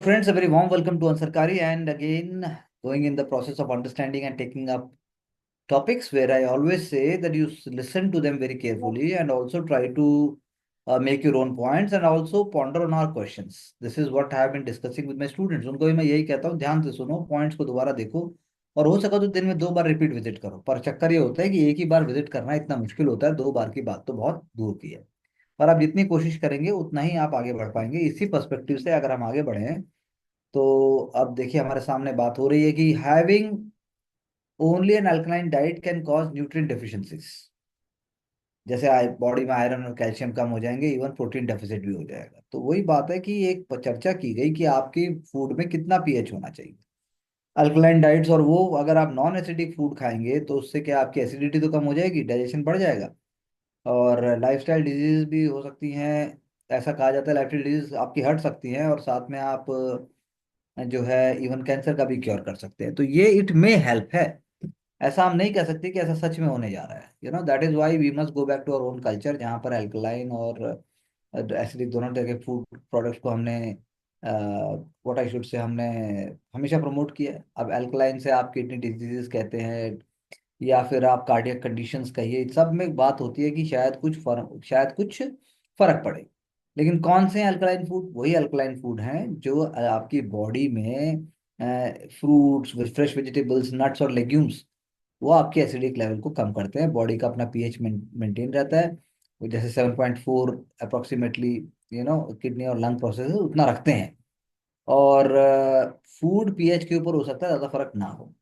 Friends, a very warm welcome to Ansarkari, and again going in the process of understanding and taking up topics where I always say that you listen to them very carefully and also try to make your own points and also ponder on our questions. This is what I have been discussing with my students. उनको भी मैं यही कहता हूँ, ध्यान से सुनो, points को दोबारा देखो और हो सका तो दिन में 2 बार रिपीट विजिट करो। पर चक्कर ये होता है कि एक ही बार विजिट करना इतना मुश्किल होता है, 2 बार की बात तो बहुत दूर की है। पर आप जितनी कोशिश करेंगे उतना ही आप आगे बढ़ पाएंगे। इसी पर्सपेक्टिव से अगर हम आगे बढ़े तो अब देखिए हमारे सामने बात हो रही है कि having only an alkaline diet can cause nutrient deficiencies. जैसे बॉडी में आयरन और कैल्शियम कम हो जाएंगे, इवन प्रोटीन डेफिसिट भी हो जाएगा। तो वही बात है कि एक चर्चा की गई कि आपकी फूड में कितना पीएच होना चाहिए। अल्कलाइन डाइट्स, और वो अगर आप नॉन एसिडिक फूड खाएंगे तो उससे क्या, आपकी एसिडिटी तो कम हो जाएगी, डाइजेशन बढ़ जाएगा और लाइफस्टाइल डिजीज भी हो सकती हैं। ऐसा कहा जाता है लाइफस्टाइल डिजीज आपकी हट सकती हैं और साथ में आप जो है इवन कैंसर का भी क्योर कर सकते हैं। तो ये इट मे हेल्प है, ऐसा हम नहीं कह सकते कि ऐसा सच में होने जा रहा है। That is why we must go back to our own culture, जहाँ पर अल्कलाइन और एसिडिक दोनों तरह के फूड प्रोडक्ट्स को हमने व्हाट आई शुड से हमने हमेशा प्रमोट किया है। अब अल्कलाइन से आप किडनी डिजीजेस कहते हैं या फिर आप कार्डियक कंडीशंस कहिए, इन सब में बात होती है कि शायद कुछ फर्क पड़े। लेकिन कौन से अल्कलाइन फूड? वही अल्कलाइन फूड हैं जो आपकी बॉडी में फ्रूट्स, फ्रेश वेजिटेबल्स, नट्स और लेग्यूम्स, वो आपके एसिडिक लेवल को कम करते हैं। बॉडी का अपना पीएच मेंटेन रहता है। वो जैसे 7.4 अप्रोक्सीमेटली किडनी और लंग प्रोसेस उतना रखते हैं। और फूड पीएच के ऊपर हो सकता है ज़्यादा फर्क ना हो।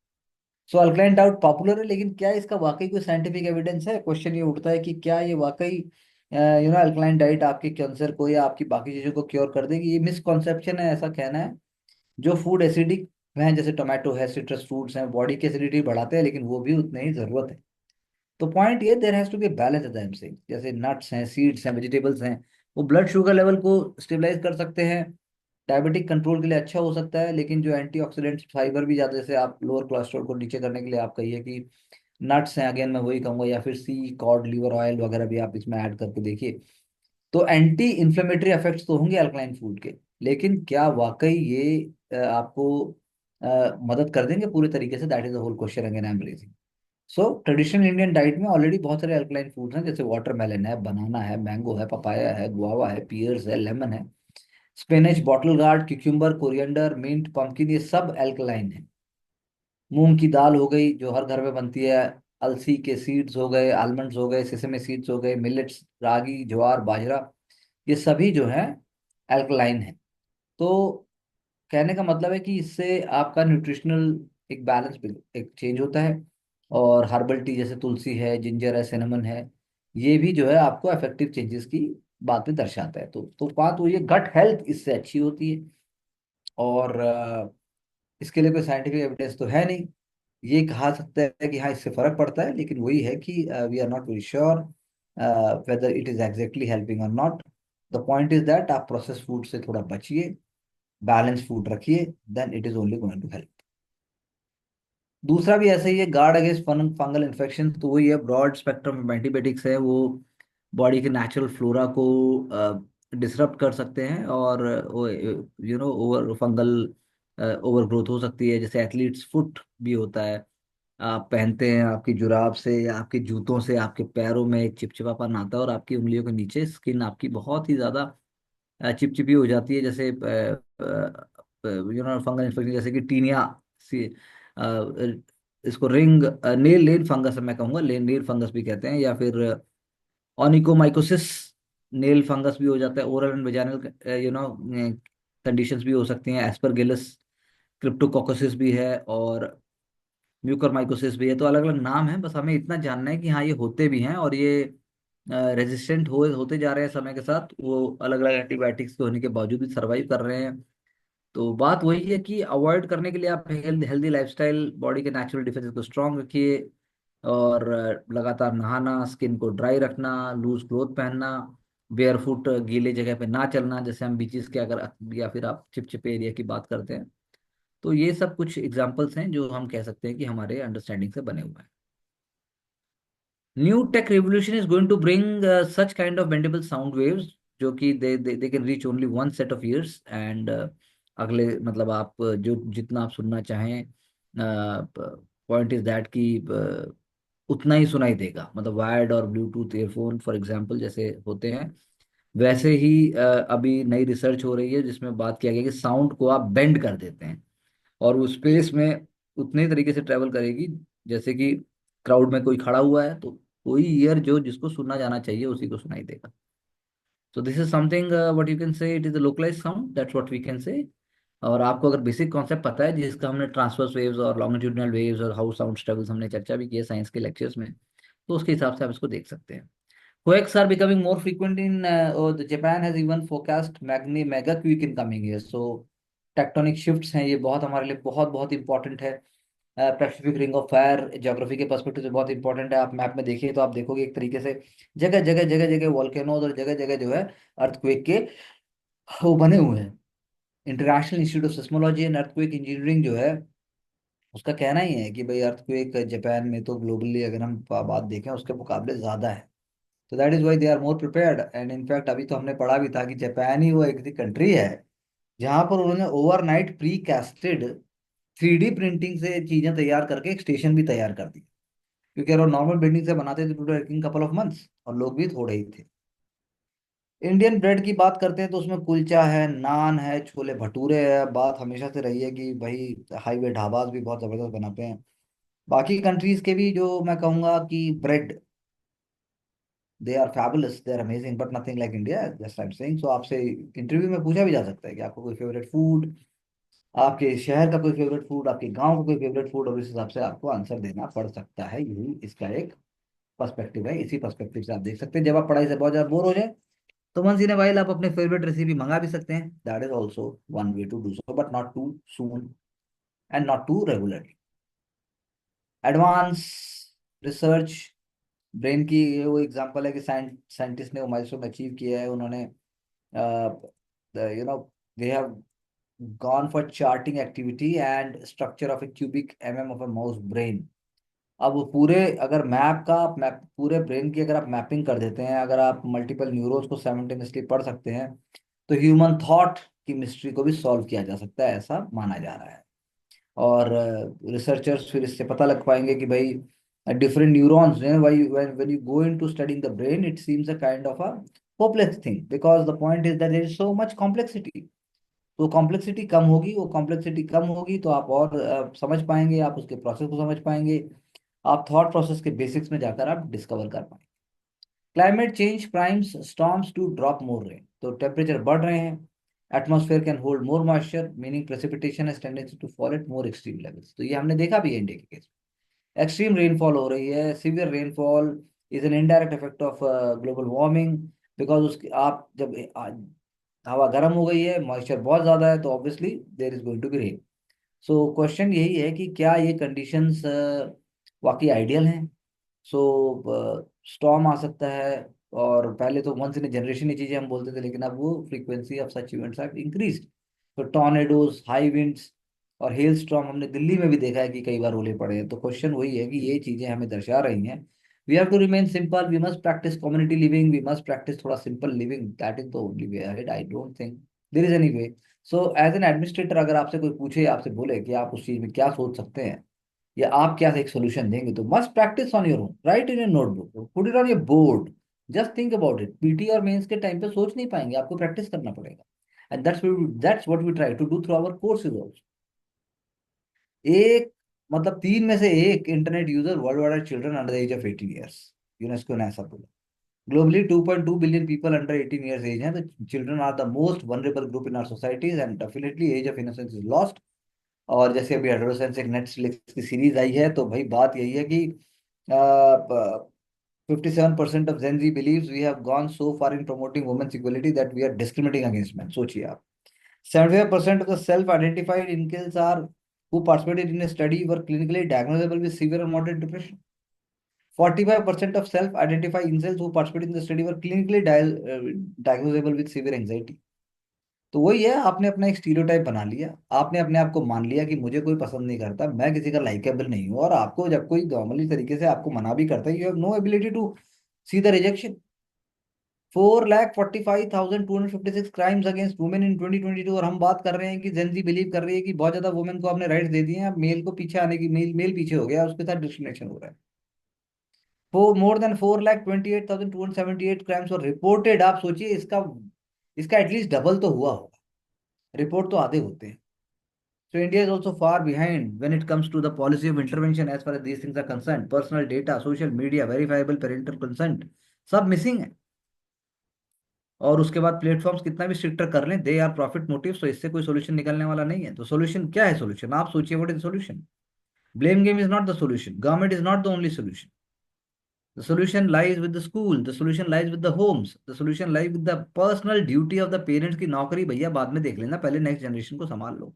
सो अल्कलाइन डाउट पॉपुलर है, लेकिन क्या इसका वाकई कोई साइंटिफिक एविडेंस है? क्वेश्चन ये उठता है कि क्या ये वाकई अल्कलाइन डाइट आपके कैंसर को या आपकी बाकी चीज़ों को क्योर कर देगी? ये मिसकॉन्सेप्शन है, ऐसा कहना है। जो फूड एसिडिक हैं, जैसे टोमेटो है, सिट्रस फ्रूट्स हैं, बॉडी की एसिडिटी बढ़ाते हैं, लेकिन वो भी उतने ही जरूरत है। तो पॉइंट ये, there has to be balance at the एम से। जैसे नट्स हैं, सीड्स हैं, वेजिटेबल्स हैं, वो ब्लड शुगर लेवल को स्टेबलाइज कर सकते हैं, डायबिटिक कंट्रोल के लिए अच्छा हो सकता है। लेकिन जो एंटीऑक्सीडेंट्स, फाइबर भी ज़्यादा, जैसे आप लोअर कोलेस्ट्रॉल को नीचे करने के लिए आप कहिए कि नट्स हैं, अगेन मैं वही कहूँगा, या फिर सी कॉड लिवर ऑयल वगैरह भी आप इसमें ऐड करके देखिए। तो एंटी इन्फ्लेमेटरी इफेक्ट्स तो होंगे अल्कलाइन फूड के, लेकिन क्या वाकई ये आपको मदद कर देंगे पूरे तरीके से? That is the whole question again I am raising. So traditional Indian diet में ऑलरेडी बहुत सारे अल्कलाइन फूड्स हैं, जैसे वाटरमेलन है, बनाना है, मैंगो है, पपाया है, गुआवा है, पियर्स है, लेमन है, spinach, bottle gourd, cucumber, coriander, mint, pumpkin, ये सब अल्कलाइन है। मूंग की दाल हो गई जो हर घर में बनती है, अलसी के सीड्स हो गए, आलमंड्स हो गए, सेसमे सीड्स हो गए, मिलेट्स, रागी, ज्वार, बाजरा, ये सभी जो है अल्कलाइन है। तो कहने का मतलब है कि इससे आपका न्यूट्रिशनल एक बैलेंस एक चेंज होता है। और हर्बल टी जैसे तुलसी है, जिंजर है, सिनेमन है, ये भी जो है आपको इफेक्टिव चेंजेस की बातें दर्शाता है। तो बात वो, ये गट हेल्थ इससे अच्छी होती है। और इसके लिए कोई साइंटिफिक एविडेंस तो है नहीं। ये कहा सकता है कि हाँ इससे फर्क पड़ता है, लेकिन वही है कि we are not very sure whether it is exactly helping और not. The point is that आप प्रोसेस फूड से थोड़ा बचिए, बैलेंस फूड रखिए, then it is only going to help. दूसरा भी ऐसा ही है, गार्ड अगेंस्ट फंगल इन्फेक्शन। तो वही है, ब्रॉड स्पेक्ट्रम ऑफ एंटीबायोटिक्स है, वो बॉडी के नेचुरल फ्लोरा को डिसरप्ट कर सकते हैं और ओवर फंगल ओवर ग्रोथ हो सकती है। जैसे एथलीट्स फुट भी होता है, आप पहनते हैं, आपकी जुराब से या आपके जूतों से आपके पैरों में एक चिपचिपापन आता है और आपकी उंगलियों के नीचे स्किन आपकी बहुत ही ज्यादा चिपचिपी हो जाती है। जैसे फंगल इन्फेक्शन, जैसे कि टीनिया सी, अ, इसको रिंग नेल लेन फंगस मैं कहूँगा, नेल फंगस भी कहते हैं, या फिर ऑनिकोमाइकोसिस नेल फंगस भी हो जाता है। ओरल एंड वेजाइनल कंडीशंस भी हो सकती हैं। एस्परगिलस, क्रिप्टोकोकोसिस भी है और म्यूकरमाइकोसिस भी है। तो अलग अलग नाम है, बस हमें इतना जानना है कि हाँ ये होते भी हैं और ये रेजिस्टेंट होते जा रहे हैं समय के साथ। वो अलग अलग एंटीबायोटिक्स के होने के बावजूद भी सर्वाइव कर रहे हैं। तो बात वही है कि अवॉइड करने के लिए आप हेल्दी लाइफस्टाइल, बॉडी के नेचुरल डिफेंसेस को स्ट्रांग रखिए और लगातार नहाना, स्किन को ड्राई रखना, लूज क्लोथ पहनना, बेयरफुट गीले जगह पे ना चलना, जैसे हम बीचेस के अगर या फिर आप चिपचिपे एरिया की बात करते हैं। तो ये सब कुछ एग्जांपल्स हैं जो हम कह सकते हैं कि हमारे अंडरस्टैंडिंग से बने हुए हैं। New tech revolution is going to bring such kind of bendable sound waves, जो कि they can reach only one set of ears and अगले मतलब आप जो जितना आप सुनना चाहें, पॉइंट इज दैट कि उतना ही सुनाई देगा। मतलब वायर्ड और ब्लूटूथ ईयरफोन फॉर एग्जांपल जैसे होते हैं, वैसे ही अभी नई रिसर्च हो रही है जिसमें बात किया गया कि साउंड को आप बेंड कर देते हैं और वो स्पेस में उतने तरीके से ट्रेवल करेगी जैसे कि क्राउड में कोई खड़ा हुआ है तो कोई ईयर जो जिसको सुनना जाना चाहिए उसी को सुनाई देगा। So this is something what you can say, it is a localize sound, that's what we can say. और आपको अगर बेसिक कॉन्सेप्ट पता है जिसका हमने ट्रांसवर्स वेव्स और लॉन्गिट्यूडिनल वेव्स और हाउ साउंड ट्रेवल्स हमने चर्चा भी की है साइंस के लेक्चर्स में, तो उसके हिसाब से आप इसको देख सकते हैं। Quakes are becoming more frequent in Japan has even forecast mega quake in coming years. So tectonic shifts हैं, ये बहुत हमारे लिए बहुत बहुत इंपॉर्टेंट है। Pacific ring of fire geography के पर्सपेक्टिव से बहुत इंपॉर्टेंट है। आप मैप में देखिए तो आप देखोगे एक तरीके से जगह जगह जगह जगह वॉल्केनोज और जगह जगह जो है अर्थक्वेक के वो बने हुए हैं। International institute of seismology and earthquake engineering जो है उसका कहना ही है कि भाई अर्थक्वेक जापान में तो ग्लोबली अगर हम बात देखें उसके मुकाबले ज्यादा है। तो that is why they are more prepared. And in fact अभी तो हमने पढ़ा भी था कि जापान ही वो एक कंट्री है जहां पर उन्होंने overnight pre casted 3D printing से चीजें तैयार करके एक स्टेशन भी तैयार कर दी। क्योंकि अगर नॉर्मल बिल्डिंग से बनाते थे to taking couple of months और लोग भी थोड़े ही थे। इंडियन ब्रेड की बात करते हैं तो उसमें कुलचा है, नान है, छोले भटूरे है। बात हमेशा से रही है कि भाई हाईवे ढाबाज भी बहुत जबरदस्त बनाते हैं। बाकी कंट्रीज के भी जो मैं कहूंगा कि bread, they are fabulous, they are amazing, but nothing like India, just I am saying. So आपसे इंटरव्यू में पूछा भी जा सकता है कि आपको कोई फेवरेट फूड, आपके शहर का कोई फेवरेट फूड, आपके गांव का कोई फेवरेट फूड, और इस हिसाब से आपको आंसर देना पड़ सकता है। यही इसका एक पर्सपेक्टिव है। इसी पर्सपेक्टिव से आप देख सकते हैं जब आप पढ़ाई से बहुत ज्यादा बोर हो जाए तो वंस इन ए वाइल आप अपने फेवरेट रेसिपी मंगा भी सकते हैं। That is also one way to do so, but not too soon and not too regularly. Advance research, brain की ये वो एग्जांपल है कि साइंटिस्ट ने वो माइलस्टोन अचीव किया है। उन्होंने they have gone for charting activity and structure of A cubic of A mouse brain. अब वो पूरे अगर मैप का आप मैप पूरे ब्रेन की अगर आप मैपिंग कर देते हैं, अगर आप मल्टीपल न्यूरॉन्स को साइमल्टेनियसली पढ़ सकते हैं तो ह्यूमन थॉट की मिस्ट्री को भी सॉल्व किया जा सकता है, ऐसा माना जा रहा है। और रिसर्चर्स फिर इससे पता लग पाएंगे कि भाई different neurons why when you go into studying the brain it seems a kind of a complex thing because the point is that there is so much complexity. तो कॉम्प्लेक्सिटी कम होगी, वो कॉम्प्लेक्सिटी कम होगी तो आप और समझ पाएंगे, आप उसके प्रोसेस को समझ पाएंगे, आप थॉट प्रोसेस के बेसिक्स में जाकर आप डिस्कवर कर पाएंगे। Climate change primes storms to drop more rain. तो टेम्परेचर बढ़ रहे हैं, atmosphere can hold more moisture meaning precipitation has tendency to fall at more extreme levels. तो ये हमने देखा भी है इंडिया के केस में। एक्सट्रीम रेनफॉल हो रही है, severe rainfall is an indirect effect of global warming. Because उसके आप जब हवा गर्म हो गई है, मॉइस्चर बहुत ज्यादा है, तो obviously there is going to be rain. So question यही है कि क्या ये कंडीशंस वाकई आइडियल हैं। सो स्टॉर्म आ सकता है, और पहले तो वंस इन जनरेशन ये चीजें हम बोलते थे लेकिन अब वो frequency of such events have increased. तो टॉर्नेडोज, हाई विंड्स और हेल स्टॉर्म हमने दिल्ली में भी देखा है कि कई बार ओले पड़े हैं। तो क्वेश्चन वही है कि ये चीजें हमें दर्शा रही हैं we have to remain simple, we must practice community living, we must practice थोड़ा simple living, that is the only way ahead. I don't think there is any way. So as an administrator अगर आपसे कोई पूछे, आपसे बोले कि आप उस चीज में क्या सोच सकते हैं या आप क्या एक सोल्यूशन देंगे, तो must practice on your own, write in your notebook, put it on your board, just think about it. PT और मेंस के टाइम पे सोच नहीं पाएंगे, आपको प्रैक्टिस करना पड़ेगा। And that's what we try to do through our courses also. एक मतलब तीन में से एक internet user world wide are children under the age of 18 years. UNESCO ने ऐसा बोला। Globally 2.2 billion people under 18 years age हैं। तो children are the most vulnerable group in our societies and definitely age of innocence is lost. और जैसे अभी adolescence एक Netflix की सीरीज आई है, तो भाई बात यही है कि 57% of Gen Z believes we have gone so far in promoting women's equality that we are discriminating against men. सोचिए आप, 75% of the self-identified incels are who participated in a study were clinically diagnosable with severe or moderate depression. 45% of self-identified incels who participated in the study were clinically diagnosable with severe anxiety. तो वही है, आपने अपना एक stereotype बना लिया, आपने अपने आप को मान लिया कि मुझे कोई पसंद नहीं करता, मैं किसी का लाइकेबल नहीं हूँ। और आपको जब कोई नॉर्मली तरीके से आपको मना भी करता है, you have no ability to see the rejection. 4,45,256 crimes against women in 2022, और हम बात कर रहे हैं कि जेंजी बिलीव कर रही है कि बहुत ज्यादा वुमेन को आपने राइट्स दे दिए हैं, अब मेल को पीछे आने की, मेल पीछे हो गया, उसके साथ डिस्क्रिमिनेशन हो रहा है। फोर मोर देन 4,28,278 क्राइम्स और रिपोर्टेड। आप सोचिए इसका, इसका एटलीस्ट डबल तो हुआ होगा। रिपोर्ट तो आधे होते हैं। So India is also far behind when it comes to the policy of intervention as far as these things are concerned. Personal data, social media, verifiable parental consent, सब missing है। और उसके बाद प्लेटफॉर्म्स कितना भी स्ट्रिक्टर कर लें, they are profit motive, तो इससे कोई सोल्यूशन निकलने वाला नहीं है। तो सोल्यूशन क्या है? सोल्यूशन आप सोचिए, what is solution? Blame game is not the solution, government is not the only solution. The solution lies with the school, the solution lies with the homes, the solution lies with the personal duty of the parents। की नौकरी भैया बाद में देख लेना, पहले next generation को संभाल लो।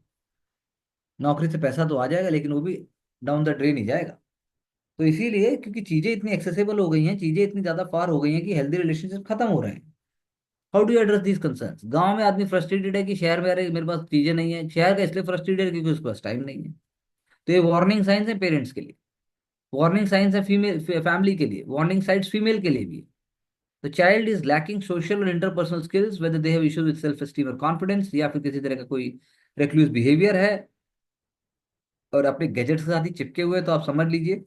नौकरी से पैसा तो आ जाएगा, लेकिन वो भी डाउन द ड्रेन ही जाएगा। तो इसीलिए, क्योंकि चीजें इतनी एक्सेसिबल हो गई हैं, चीजें इतनी ज्यादा फार हो गई हैं कि हेल्दी रिलेशनशिप खत्म हो रहे हैं। How do address these concerns? गांव में आदमी फ्रस्ट्रेटेड है कि शहर में, अरे मेरे पास चीजें नहीं है। शहर का इसलिए फ्रस्ट्रेटेड है क्योंकि उसके पास टाइम नहीं है। तो ये वार्निंग साइंस है पेरेंट्स के लिए, वार्निंग साइंस है फीमेल फैमिली के लिए, वार्निंग साइंस फीमेल के लिए भी है। The child is lacking social और interpersonal skills, whether they have issues with self esteem और कॉन्फिडेंस, या फिर किसी तरह का कोई रेक्लूज बिहेवियर है और अपने गैजेट्स के साथ ही चिपके हुए हैं, तो आप समझ लीजिए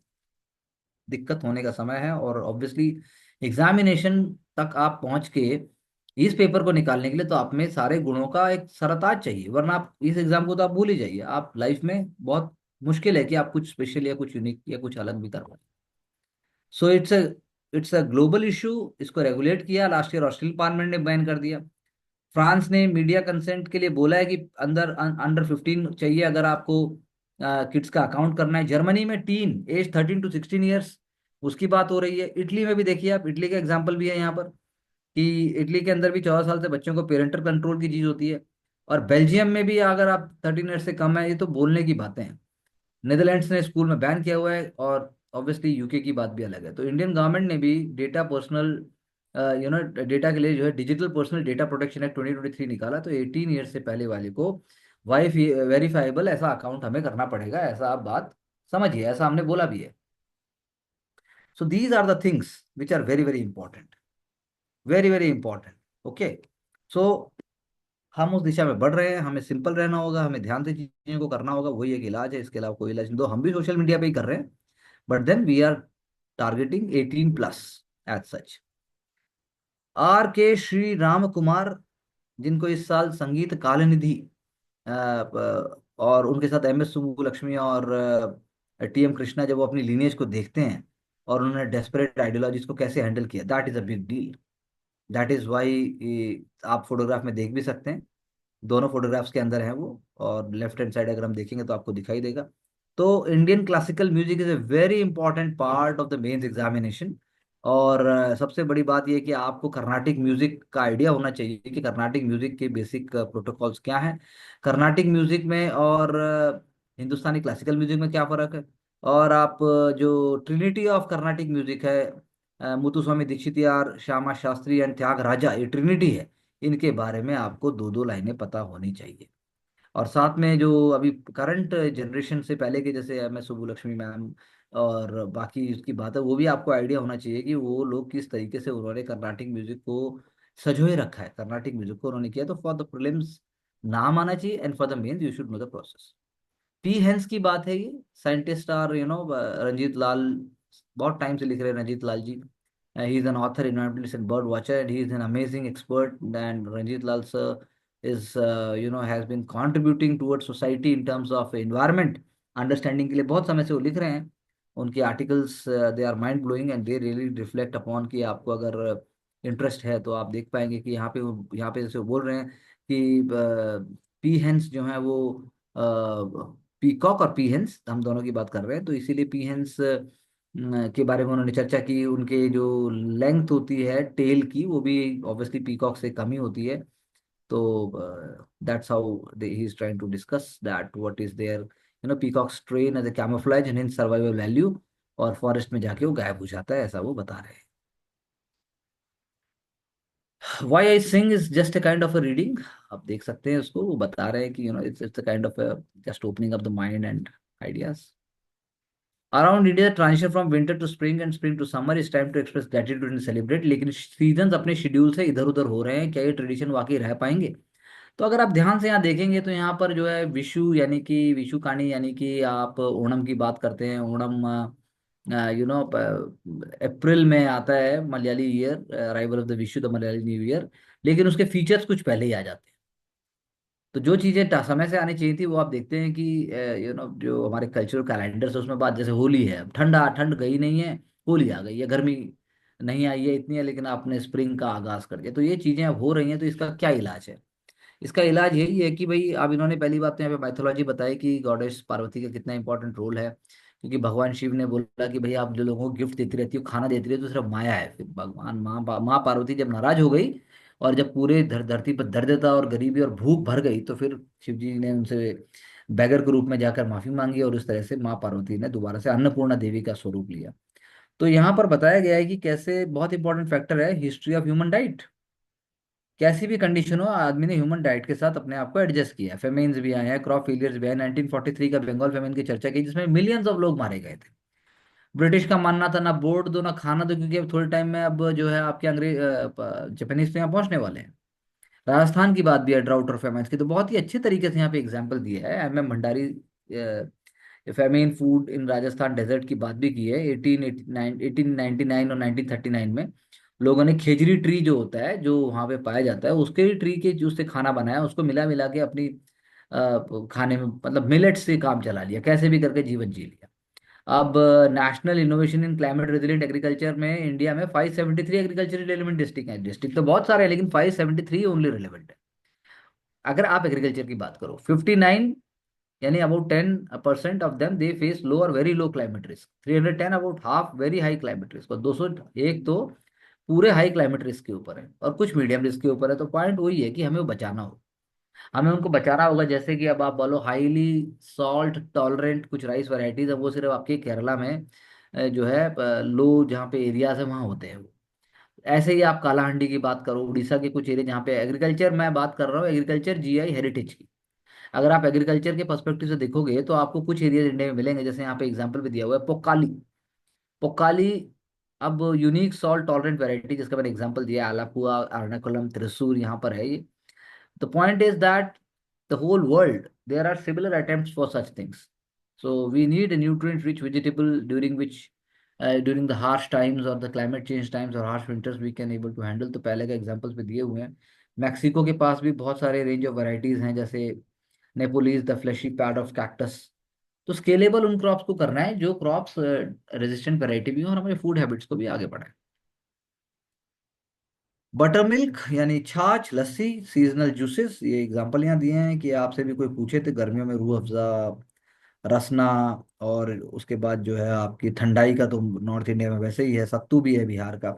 दिक्कत होने का समय है। और ऑब्वियसली एग्जामिनेशन तक आप पहुंच के इस पेपर को निकालने के लिए तो आप में सारे गुणों का एक सरताज चाहिए, वरना आप इस एग्जाम को तो आप भूल ही जाइए। आप लाइफ में बहुत मुश्किल है कि आप कुछ स्पेशल या कुछ यूनिक या कुछ अलग भी कर पाए। So it's a global issue. इसको रेगुलेट किया लास्ट ईयर, ऑस्ट्रेलियन पार्लियामेंट ने बैन कर दिया। फ्रांस ने मीडिया कंसेंट के लिए बोला है कि अंडर 15 चाहिए अगर आपको किड्स का अकाउंट करना है। जर्मनी में टीन एज 13 to 16 ईयर्स, उसकी बात हो रही है। इटली में भी देखिए आप, इटली का एग्जाम्पल भी है यहाँ पर, कि इटली के अंदर भी 14 साल से बच्चों को पेरेंटल कंट्रोल की चीज होती है। और बेल्जियम में भी अगर आप 13 ईयर से कम है, ये तो बोलने की बातें हैं। नेदरलैंड्स ने स्कूल में बैन किया हुआ है, और ऑब्वियसली यूके की बात भी अलग है। तो इंडियन गवर्नमेंट ने भी डेटा पर्सनल डेटा के लिए जो है digital personal data protection act 2023 निकाला। तो 18 ईयर से पहले वाले को वाइफ वेरीफाइबल ऐसा अकाउंट हमें करना पड़ेगा, ऐसा आप बात समझिए, ऐसा हमने बोला भी है। So these are the things which are very very important, very very important. Okay. So हम उस दिशा में बढ़ रहे हैं, हमें सिंपल रहना होगा, हमें ध्यान से चीजों को करना होगा, वही एक इलाज है, इसके अलावा कोई इलाज नहीं। दो हम भी सोशल मीडिया पे ही कर रहे हैं, but then we are targeting 18+ age such. R K Shri Ram Kumar, जिनको इस साल संगीत काल निधि और उनके साथ एम एस सुब्बुलक्ष्मी और टी एम कृष्णा, जब वो अपनी लीनेज को देखते हैं और उन्होंने डेस्परेट आइडियोलॉजीज को कैसे हैंडल किया, that is a big deal. That is why आप फोटोग्राफ में देख भी सकते हैं, दोनों फोटोग्राफ्स के अंदर है वो, और लेफ्ट हैंड साइड अगर हम देखेंगे तो आपको दिखाई देगा। तो Indian classical music is a very important part of the mains examination. और सबसे बड़ी बात यह है कि आपको कर्नाटिक म्यूजिक का आइडिया होना चाहिए कि कर्नाटिक म्यूजिक के बेसिक प्रोटोकॉल्स क्या हैं, कर्नाटिक म्यूजिक में और हिंदुस्तानी क्लासिकल म्यूजिक में क्या फर्क है। और आप जो ट्रिनिटी ऑफ कर्नाटिक म्यूजिक है, मुथुस्वामी दीक्षित यार, श्यामा शास्त्री एंड त्याग राजा, ये ट्रिनिटी है, इनके बारे में आपको दो दो लाइनें पता होनी चाहिए। और साथ में जो अभी करंट जनरेशन से पहले के, जैसे एम एस सुब्बुलक्ष्मी मैम और बाकी उसकी बात है, वो भी आपको आइडिया होना चाहिए कि वो लोग किस तरीके से उन्होंने कर्नाटिक म्यूजिक को सजोए रखा है, कर्नाटिक म्यूजिक को उन्होंने किया। तो फॉर द प्रीलिम्स नाम आना चाहिए, and for the mains you should know the process. पी हेंस की बात है, ये साइंटिस्ट आर रंजीत लाल, बहुत टाइम से लिख रहे हैं Ranjit Lal ji. He is an author, environmentalist and bird watcher, and he is an amazing expert. And Ranjit Lal sir is has been contributing towards society in terms of environment understanding के लिए बहुत समय से वो लिख रहे हैं। उनके articles they are mind blowing and they really reflect upon कि आपको अगर इंटरेस्ट है तो आप देख पाएंगे कि यहाँ पे जैसे वो बोल रहे हैं कि पी हेंस जो है वो पीकॉक और पी हेंस, हम दोनों की बात कर रहे हैं, तो इसीलिए पी हेंस के बारे में उन्होंने चर्चा की। उनके जो लेंथ होती है टेल की, वो भी ऑब्वियसली पीकॉक से कम ही होती है। तो that's how he is trying to discuss that what is their peacocks train as a camouflage and in survival value, और फॉरेस्ट में जाके वो गायब हो जाता है, ऐसा वो बता रहे हैं। Why I sing is just a kind of a reading, आप देख सकते हैं उसको, वो बता रहे हैं कि it's a kind of a just opening up the mind and ideas। Around India transition from winter to spring and spring to summer is time to express gratitude and celebrate. लेकिन सीजन अपने schedule से इधर उधर हो रहे हैं, क्या ये ट्रेडिशन वाकई रह पाएंगे? तो अगर आप ध्यान से यहाँ देखेंगे तो यहाँ पर जो है विशु यानी कि विशु काणी यानी कि आप ओणम की बात करते हैं। ओणम अप्रैल में आता है, Malayali year, arrival of the Vishu the Malayali new year. लेकिन उसके फीचर्स कुछ पहले ही आ जाते हैं। तो जो चीजें समय से आनी चाहिए थी वो आप देखते हैं कि जो हमारे कल्चरल कैलेंडर्स है उसमें बात, जैसे होली है, अब ठंड गई नहीं है, होली आ गई है, गर्मी नहीं आई है इतनी है, लेकिन आपने स्प्रिंग का आगाज कर दिया। तो ये चीजें अब हो रही हैं, तो इसका क्या इलाज है? इसका इलाज यही है कि भाई, अब इन्होंने पहली बात तो यहाँ पे माइथोलॉजी बताई कि गॉडेस पार्वती का कितना इंपॉर्टेंट रोल है। क्योंकि भगवान शिव ने बोला कि भाई आप जो लोगों को गिफ्ट देती रहती हो, खाना देती रहती हो, तो सिर्फ माया है। फिर भगवान माँ पार्वती जब नाराज हो गई और जब पूरे धरती पर दरिद्रता और गरीबी और भूख भर गई, तो फिर शिव जी ने उनसे बैगर के रूप में जाकर माफी मांगी, और उस तरह से माँ पार्वती ने दोबारा से अन्नपूर्णा देवी का स्वरूप लिया। तो यहाँ पर बताया गया है कि कैसे बहुत इंपॉर्टेंट फैक्टर है हिस्ट्री ऑफ ह्यूमन डाइट। कैसी भी कंडीशन हो, आदमी ने ह्यूमन डाइट के साथ अपने आप को एडजस्ट किया। फेमेन्स भी आए हैं, क्रॉप फेलियर्स भी आए। 1943 का बंगाल फेमेन की चर्चा की जिसमें मिलियंस ऑफ लोग मारे गए थे। ब्रिटिश का मानना था ना बोर्ड दो ना खाना दो, क्योंकि अब थोड़े टाइम में अब जो है आपके अंग्रेज जापानीज तो यहाँ पहुंचने वाले हैं। राजस्थान की बात भी है, ड्राउट और फेमेन्स की, तो बहुत ही अच्छे तरीके से यहाँ पे एग्जाम्पल दिया है M M Bhandari. Famine food in Rajasthan desert की बात भी की है। 1899 और 1939 में लोगों ने खेजड़ी ट्री जो होता है, जो वहाँ पे पाया जाता है, उसके ट्री के जूस से खाना बनाया, उसको मिला मिला के अपनी खाने में, मतलब मिलेट से काम चला लिया, कैसे भी करके जीवन जी लिया। अब national innovation in climate resilient agriculture में इंडिया में 573 एग्रीकल्चर रिलेवेंट डिस्ट्रिक्ट है। डिस्ट्रिक्ट तो बहुत सारे हैं, लेकिन 573 ओनली रिलेवेंट है। अगर आप एग्रीकल्चर की बात करो, 59 यानी about 10% of them they face low और very low climate risk. 310 about half very high climate risk, और 201 तो पूरे हाई क्लाइमेट रिस्क के ऊपर है, और कुछ मीडियम रिस्क के ऊपर है। तो पॉइंट वही है कि हमें वो बचाना हो, हमें उनको बचाना होगा। जैसे कि अब आप बोलो हाईली सॉल्ट टॉलरेंट कुछ राइस वैरायटीज है, वो सिर्फ आपके केरला में जो है लो जहाँ पे एरियाज है वहाँ होते हैं वो। ऐसे ही आप कालाहांडी की बात करो, उड़ीसा के कुछ एरिया जहाँ पे एग्रीकल्चर, मैं बात कर रहा हूँ एग्रीकल्चर जीआई हेरिटेज की। अगर आप एग्रीकल्चर के पर्सपेक्टिव से देखोगे तो आपको कुछ एरियाज इंडिया में मिलेंगे, जैसे यहाँ पे एग्जांपल भी दिया हुआ है पोकाली। पोकाली अब यूनिक सॉल्ट टॉलरेंट वैरायटी, जिसका मैंने एग्जांपल दिया, आलापुआ, एर्नाकुलम, त्रिशूर, यहाँ पर है ये। The point is that the whole world, there are similar attempts for such things. So we need a nutrient-rich vegetable during the harsh times or the climate change times or harsh winters we can able to handle. तो पहले का examples पे दिए हुए हैं। Mexico के पास भी बहुत सारे रेंज ऑफ वैरायटीज हैं, जैसे नेपोलिस the flashy pad of cactus. तो स्केलेबल उन क्रॉप्स को करना है जो क्रॉप्स रेजिस्टेंट वैरायटी भी हो और हमारे फूड हैबिट्स को भी आगे बढ़ाए। बटर मिल्क यानी छाछ, लस्सी, सीजनल जूसेस, ये एग्जांपल यहाँ दिए हैं कि आपसे भी कोई पूछे तो गर्मियों में रूह अफ़ज़ा, रसना, और उसके बाद जो है आपकी ठंडाई का तो नॉर्थ इंडिया में वैसे ही है, सत्तू भी है बिहार का।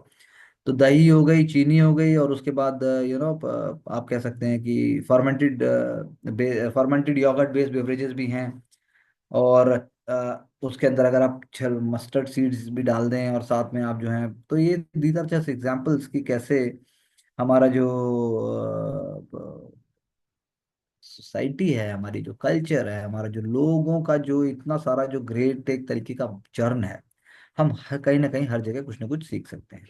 तो दही हो गई, चीनी हो गई, और उसके बाद आप कह सकते हैं कि फर्मेंटेड योगर्ट बेस्ड बेवरेजेस भी हैं। और उसके अंदर अगर आप छल मस्टर्ड सीड्स भी डाल दें और साथ में आप जो हैं, तो ये दीज आर जस्ट एग्जांपल्स कि कैसे हमारा जो सोसाइटी है, हमारी जो कल्चर है, हमारा जो लोगों का जो इतना सारा जो ग्रेट एक तरीके का चरण है, हम कहीं ना कहीं हर जगह कुछ ना कुछ सीख सकते हैं।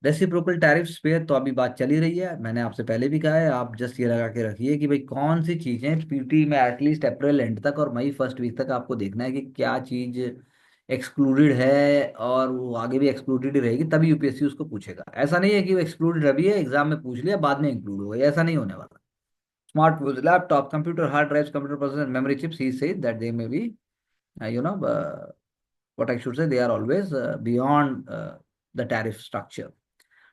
रेसिप्रोकल टैरिफ्स पे तो अभी बात चली रही है, मैंने आपसे पहले भी कहा है, आप जस्ट ये लगा के रखिए कि भाई कौन सी चीजें पीटी में एटलीस्ट अप्रैल एंड तक और मई फर्स्ट वीक तक आपको देखना है कि क्या चीज एक्सक्लूडेड है, और वो आगे भी एक्सक्लूडेड ही रहेगी, तभी यूपीएससी उसको पूछेगा। ऐसा नहीं है कि वो एक्सक्लूडेड अभी है, एग्जाम में पूछ लिया बाद में इंक्लूड होगा, ऐसा नहीं होने वाला। Smart laptop, computer, hard drives, computer processor, memory chips, he say that they may be you know what I should say, they are always beyond the tariff structure.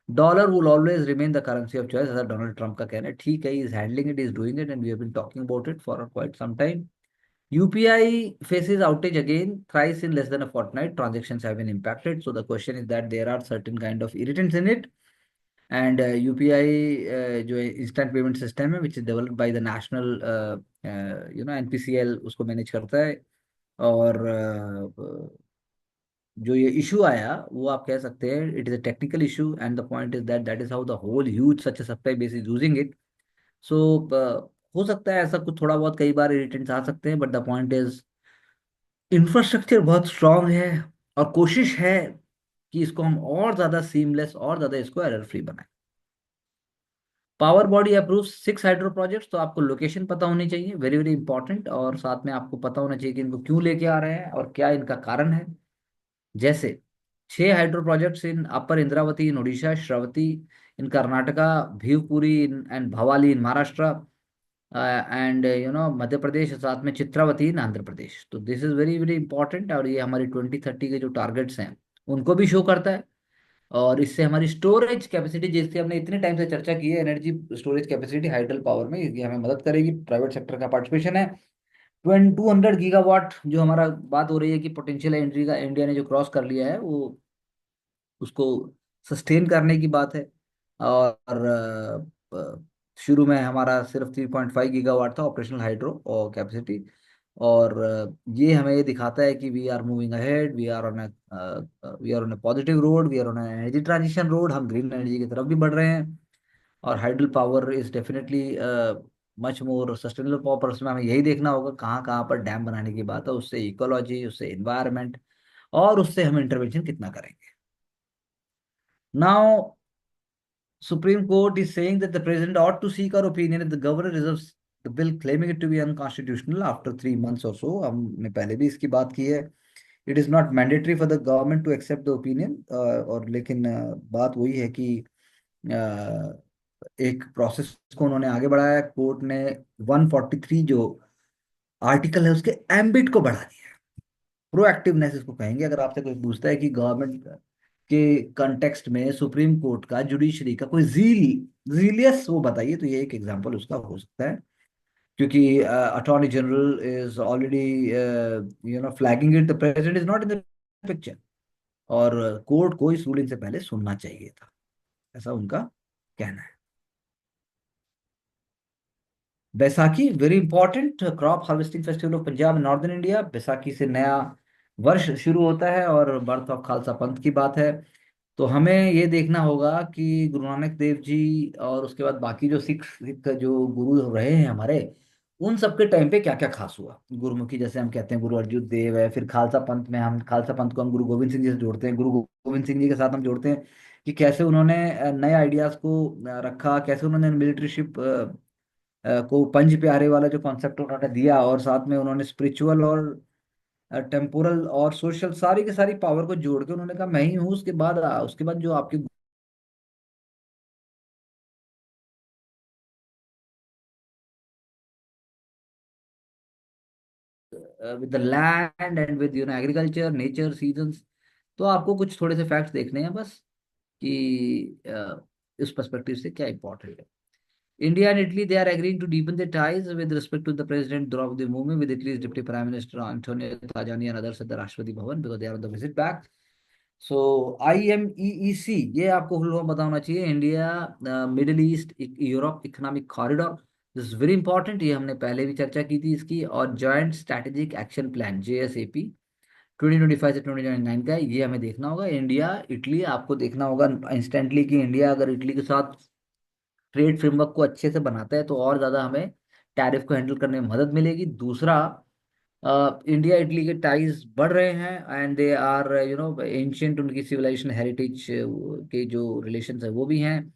Dollar will always remain the currency of choice, ऐसा Donald Trump का कहना है। ठीक है, is handling it, is doing it, and we have been talking about it for quite some time. UPI faces outage again thrice in less than a fortnight. Transactions have been impacted. So the question is that there are certain kind of irritants in it. And UPI जो instant payment system है, which is developed by the national NPCL, उसको manage करता है। और जो ये issue आया वो आप कह सकते हैं it is a technical issue, and the point is that that is how the whole huge such a supply base is using it. So हो सकता है ऐसा कुछ थोड़ा बहुत कई बार इरिटेंट्स आ सकते हैं, but the point is infrastructure बहुत स्ट्रांग है, और कोशिश है कि इसको हम और ज्यादा सीमलेस और ज्यादा इसको एरर फ्री बनाएं। Power body approve 6 hydro projects, तो आपको लोकेशन पता होनी चाहिए, वेरी वेरी इंपॉर्टेंट, और साथ में आपको पता होना चाहिए कि इनको क्यों लेके आ रहे हैं और क्या इनका कारण है। जैसे 6 hydro projects in upper Indravati in Odisha, Sharavathi in Karnataka, Bhivpuri in and Bhavali in Maharashtra, and Madhya Pradesh, साथ में चित्रावती इन आंध्र प्रदेश। तो this is very very important, और ये हमारी 2030 के जो टारगेट्स हैं उनको भी शो करता है। और इससे हमारी स्टोरेज कैपेसिटी, जिसकी हमने इतने टाइम से चर्चा की है, energy storage capacity hydel power में, ये हमें मदद करेगी। प्राइवेट सेक्टर का पार्टिसिपेशन है। 200 गीगावाट जो हमारा बात हो रही है कि पोटेंशियल है इंडिया का, इंडिया ने जो क्रॉस कर लिया है, वो उसको सस्टेन करने की बात है। और शुरू में हमारा सिर्फ 3.5 गीगावाट था ऑपरेशनल हाइड्रो और कैपेसिटी। और ये हमें ये दिखाता है कि we are moving ahead, we are on a positive road, we are on energy transition road, हम ग्रीन एनर्जी की तरफ भी बढ़ रहे हैं। और hydel power is definitely much more sustainable power, पर उसमें हमें यही देखना होगा कहाँ कहाँ पर डैम बनाने की बात है, उससे इकोलॉजी, उससे इन्वायरमेंट, और उससे हम इंटरवेंशन कितना करेंगे। Now Supreme Court is saying that the president ought to seek our opinion if the governor reserves the bill, claiming it to be unconstitutional after 3 months or so. हमने पहले भी इसकी बात की है। It is not mandatory for the government to accept the opinion, और लेकिन बात वही है कि एक प्रोसेस को उन्होंने आगे बढ़ाया। कोर्ट ने 143 जो आर्टिकल है उसके एम्बिट को बढ़ा दिया। प्रोएक्टिवनेस इसको कहेंगे। अगर आपसे कोई पूछता है कि गवर्नमेंट के कंटेक्स्ट में सुप्रीम कोर्ट का, जुडिशरी का कोई जीलियस वो बताइए, तो ये एक एग्जांपल उसका हो सकता है। क्योंकि attorney general is already flagging it, the president is not in the picture, और कोर्ट को इस रूलिंग से पहले सुनना चाहिए था, ऐसा उनका कहना है। Baisakhi very important crop harvesting festival of Punjab, northern India. Baisakhi से नया वर्ष शुरू होता है और बर्थ ऑफ खालसा पंथ की बात है। तो हमें ये देखना होगा कि गुरु नानक देव जी और उसके बाद बाकी जो सिख जो गुरु रहे हैं हमारे, उन सबके टाइम पे क्या क्या खास हुआ। गुरुमुखी जैसे हम कहते हैं गुरु अर्जुन देव है, फिर खालसा पंथ में हम खालसा पंथ को हम गुरु गोविंद सिंह जी से जोड़ते हैं, गुरु गोविंद सिंह जी के साथ हम जोड़ते हैं कि कैसे उन्होंने नए आइडियाज को रखा, कैसे उन्होंने मिलिट्रीशिप को पंज प्यारे वाला जो कॉन्सेप्ट उन्होंने दिया, और साथ में उन्होंने स्पिरिचुअल और टेम्पोरल और सोशल सारी की सारी पावर को जोड़ के उन्होंने कहा मैं ही हूँ। उसके बाद जो आपके with the land and with agriculture, nature, seasons. तो आपको कुछ थोड़े से फैक्ट्स देखने हैं बस कि इस पर्सपेक्टिव से क्या इंपॉर्टेंट है। India and Italy, they are agreeing to deepen their ties with respect to the President Draupadi Murmu, with Italy's Deputy Prime Minister Antonio Tajani and others at the Rashtrapati Bhavan, because they are on the visit back. So IMEEC, ये आपको full form पता होना चाहिए, India middle east Europe economic corridor. This is very important, ये हमने पहले भी चर्चा की थी इसकी। और joint strategic action plan JSAP 2025 से 2029 का है, ये हमें देखना होगा। इंडिया इटली आपको देखना होगा इंस्टेंटली कि इंडिया अगर इटली के साथ ट्रेड फ्रेमवर्क को अच्छे से बनाता है तो और ज़्यादा हमें टैरिफ को हैंडल करने में मदद मिलेगी। दूसरा, इंडिया इटली के टाइज बढ़ रहे हैं, एंड दे आर एंशियंट, उनकी सिविलाइजेशन हेरिटेज के जो रिलेशंस है वो भी हैं।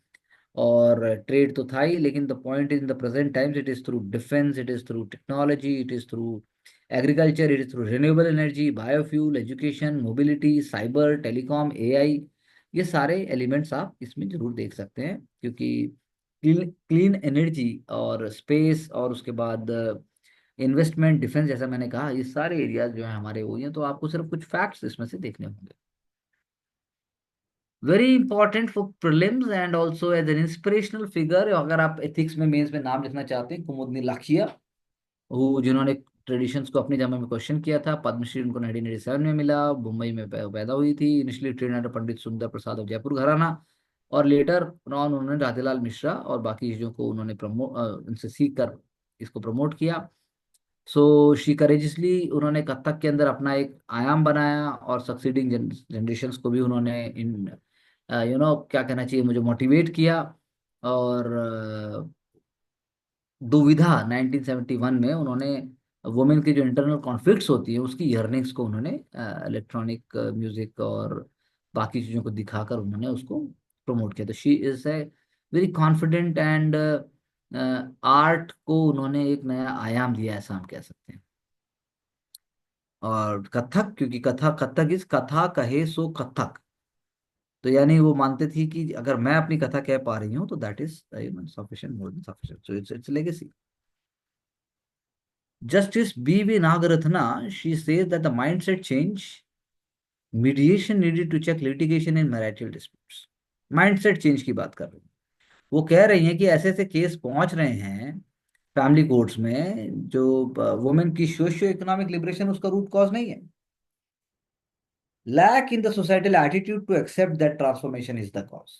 और ट्रेड तो था ही, लेकिन the point in the present times it is through defence, it is through technology, it is through agriculture, it is through renewable energy, biofuel, education, mobility, cyber, telecom, AI। ये सारे एलिमेंट्स आप इसमें जरूर देख सकते हैं, क्योंकि क्लीन एनर्जी और स्पेस और उसके बाद इन्वेस्टमेंट, डिफेंस, जैसा मैंने कहा, ये सारे एरियाज जो है हमारे वो हैं। तो आपको सिर्फ कुछ फैक्ट्स इसमें से देखने होंगे। Very important for prelims and also as an inspirational figure, अगर आप एथिक्स में मेंस में नाम लिखना चाहते हैं, कुमुदनी लाखिया, वो जिन्होंने ट्रेडिशंस को अपने जमाने में क्वेश्चन किया था। पद्मश्री उनको 1987 में मिला, मुंबई में पैदा हुई थी। इनिशियली ट्रेन अंडर पंडित सुंदर प्रसाद ऑफ जयपुर घराना, और लेटर ऑन उन्होंने राधेलाल मिश्रा और बाकी चीज़ों को उन्होंने उनसे सीख कर इसको प्रमोट किया। सो शी करेजियसली उन्होंने कथक के अंदर अपना एक आयाम बनाया, और सक्सीडिंग जनरेशन्स को भी उन्होंने इन क्या कहना चाहिए, मुझे मोटिवेट किया। और दुविधा 1971 में उन्होंने वुमेन की जो इंटरनल कॉन्फ्लिक्ट्स होती है उसकी हियरिंग्स को उन्होंने इलेक्ट्रॉनिक म्यूजिक और बाकी चीज़ों को दिखाकर उन्होंने उसको प्रमोट किया। तो she is a very confident and art को उन्होंने एक नया आयाम दिया, ऐसा हम कह सकते हैं। और कथक, क्योंकि कथा कथक इज कथा कहे सो कथक, तो यानी वो मानते थी कि अगर मैं अपनी कथा कह पा रही हूँ तो that is sufficient, more than sufficient, so it's legacy. Justice B.V. Nagarathna, she says that the mindset change, mediation needed to check litigation in marital disputes. Mindset change की बात कर रही हैं। वो कह रही हैं कि ऐसे ऐसे केस पहुंच रहे हैं फैमिली कोर्ट्स में जो वुमेन की सोशियो इकोनॉमिक लिबरेशन उसका रूट कॉज नहीं है। Lack in the societal attitude to accept that transformation is the cause.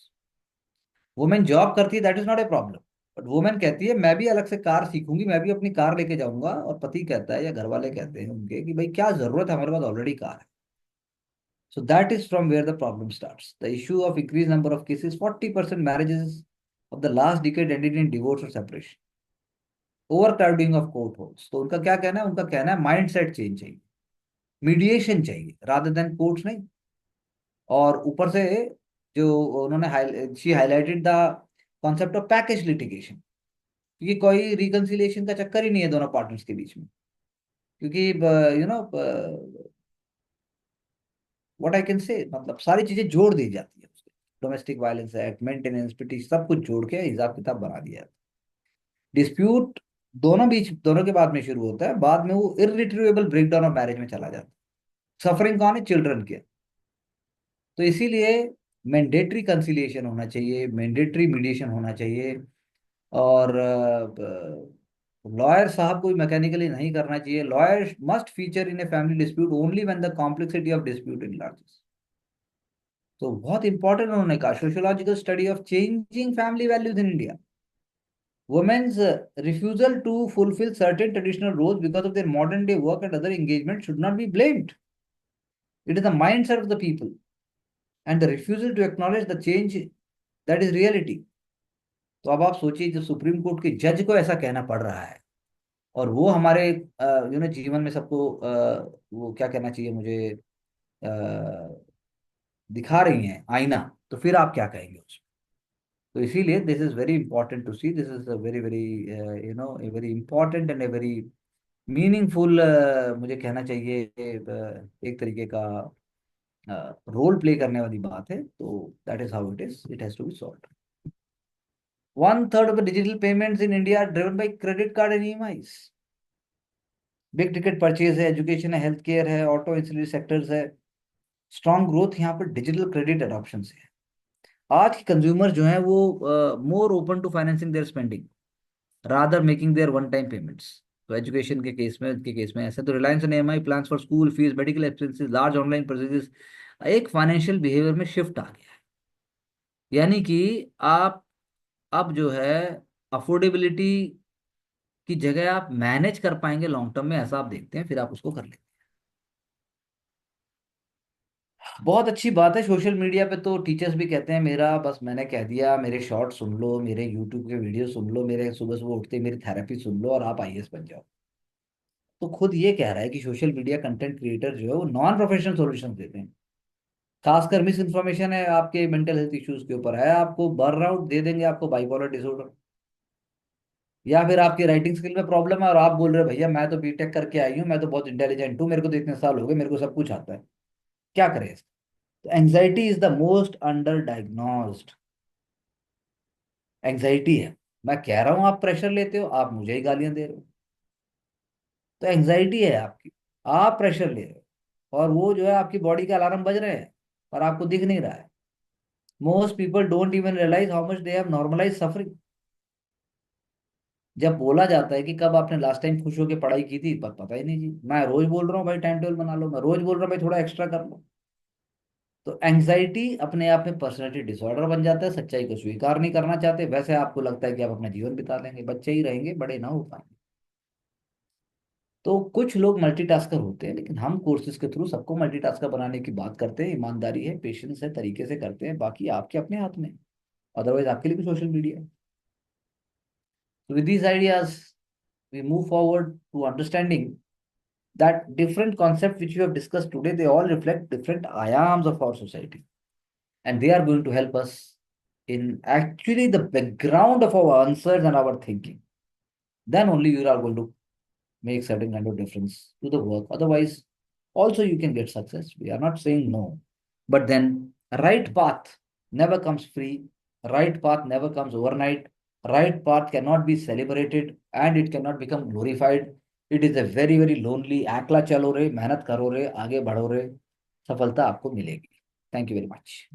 Women job करती है, that is not a problem, but women कहती है मैं भी अलग से कार सीखूंगी, मैं भी अपनी कार लेके जाऊंगा, और पति कहता है या घर वाले कहते हैं उनके कि भाई क्या जरूरत है, हमारे पास ऑलरेडी कार है। So that is from where the problem starts. The issue of increased number of cases, 40% marriages of the last decade ended in divorce or separation. Overcrowding of court halls. तो उनका क्या कहना है? उनका कहना है mind set change चाहिए, mediation चाहिए रादर देन कोर्ट्स नहीं। और ऊपर से जो उन्होंने she highlighted the concept of package litigation, क्योंकि कोई रिकंसिलिएशन का चक्कर ही नहीं है दोनों पार्टनर्स के बीच में, क्योंकि you know what I can say, मतलब सारी चीजें जोड़ दी जाती है उसके, डोमेस्टिक वायलेंस एक्ट, मेंटेनेंस, पिटी, सब कुछ जोड़ के हिसाब किताब बना दिया है। डिस्प्यूट दोनों के बाद में शुरू होता है, बाद में वो इररिट्रीवेबल ब्रेकडाउन ऑफ मैरिज में चला जाता है। सफरिंग कौन है? चिल्ड्रन के। तो इसीलिए मैंडेटरी कंसिलिएशन होना चाहिए, मैंडेटरी मीडिएशन होना चाहिए, और लॉयर साहब कोई मैकेनिकली नहीं करना चाहिए। Lawyer must feature in a family dispute only when the complexity of dispute in largest. तो बहुत इंपॉर्टेंट उन्होंने कहा, sociological study of changing family values in India. Women's refusal to fulfill certain traditional roles because of their modern day work and other engagement should not be blamed. It is the mindset of the people and the refusal to acknowledge the change that is reality. तो अब आप सोचिए, जब supreme court के जज को ऐसा कहना पड़ रहा है, और वो हमारे जीवन में सबको वो क्या कहना चाहिए मुझे, दिखा रही हैं आईना, तो फिर आप क्या कहेंगे उसमें? तो इसीलिए this is very important to see, this is a very very a very important and a very meaningful, मुझे कहना चाहिए एक तरीके का रोल प्ले करने वाली बात है। तो that is how it has to be solved. 1/3 of the digital payments in India are driven by credit card and EMIs. Big ticket purchase है, एजुकेशन है, हेल्थ केयर है, ऑटो इंसिलरी सेक्टर्स है। Strong growth यहाँ पर digital credit adoption से है। आज के कंज्यूमर जो है वो more open to financing their spending rather making their one time payments. तो एजुकेशन के केस में ऐसे, तो Reliance and EMI plans for school fees, medical expenses, large online purchases, एक फाइनेंशियल बिहेवियर में शिफ्ट आ गया है। यानी कि आप अब जो है अफोर्डेबिलिटी की जगह आप मैनेज कर पाएंगे लॉन्ग टर्म में, ऐसा आप देखते हैं, फिर आप उसको कर लेते हैं। बहुत अच्छी बात है। सोशल मीडिया पे तो टीचर्स भी कहते हैं मेरा बस मैंने कह दिया, मेरे शॉर्ट सुन लो, मेरे यूट्यूब के वीडियो सुन लो, मेरे सुबह सुबह उठते मेरी थेरेपी सुन लो और आप IAS बन जाओ। तो खुद ये कह रहा है कि सोशल मीडिया कंटेंट क्रिएटर जो है वो नॉन प्रोफेशनल सॉल्यूशन देते हैं। खासकर मिस इन्फॉर्मेशन है आपके मेंटल हेल्थ इश्यूज के ऊपर है, आपको बर्नआउट दे देंगे, आपको बाइपोलर डिसऑर्डर, या फिर आपकी राइटिंग स्किल में प्रॉब्लम है और आप बोल रहे हो भैया मैं तो बीटेक करके आई हूँ, मैं तो बहुत इंटेलिजेंट हूँ, मेरे को तो इतने साल हो गए, मेरे को सब कुछ आता है, क्या करें? तो anxiety is the most under diagnosed. Anxiety है, मैं कह रहा हूं आप प्रेशर लेते हो, आप मुझे ही गालियां दे रहे हो। तो एंजाइटी है आपकी, आप प्रेशर ले रहे हो, और वो जो है आपकी बॉडी के अलार्म बज रहे हैं और आपको दिख नहीं रहा है। Most people don't even realize how much they have normalize suffering. जब बोला जाता है कि कब आपने लास्ट टाइम खुश होकर पढ़ाई की थी, पर पता ही नहीं जी, मैं रोज बोल रहा हूँ भाई टाइम टेबल बना लो, मैं रोज बोल रहा हूँ भाई थोड़ा एक्स्ट्रा कर लो। तो एंग्जाइटी अपने आप में पर्सनैलिटी डिसऑर्डर बन जाता है, सच्चाई को स्वीकार नहीं करना चाहते, वैसे आपको लगता है कि आप अपना जीवन बिता लेंगे, बच्चे ही रहेंगे, बड़े ना हो पाएंगे। तो कुछ लोग मल्टीटास्कर होते हैं, लेकिन हम कोर्सेज के थ्रू सबको मल्टीटास्कर बनाने की बात करते हैं। ईमानदारी है, पेशेंस है, तरीके से करते हैं, बाकी आपके अपने हाथ में। अदरवाइज आपके लिए भी सोशल मीडिया है। So with these ideas, we move forward to understanding that different concepts which we have discussed today, they all reflect different ayams of our society. And they are going to help us in actually the background of our answers and our thinking. Then only you are going to make certain kind of difference to the work. Otherwise, also you can get success. We are not saying no. But then right path never comes free. Right path never comes overnight. Right path cannot be celebrated and it cannot become glorified. It is a very, very lonely, akla chalo re, मेहनत करो रे, आगे बढ़ो रे, सफलता आपको मिलेगी. Thank you very much.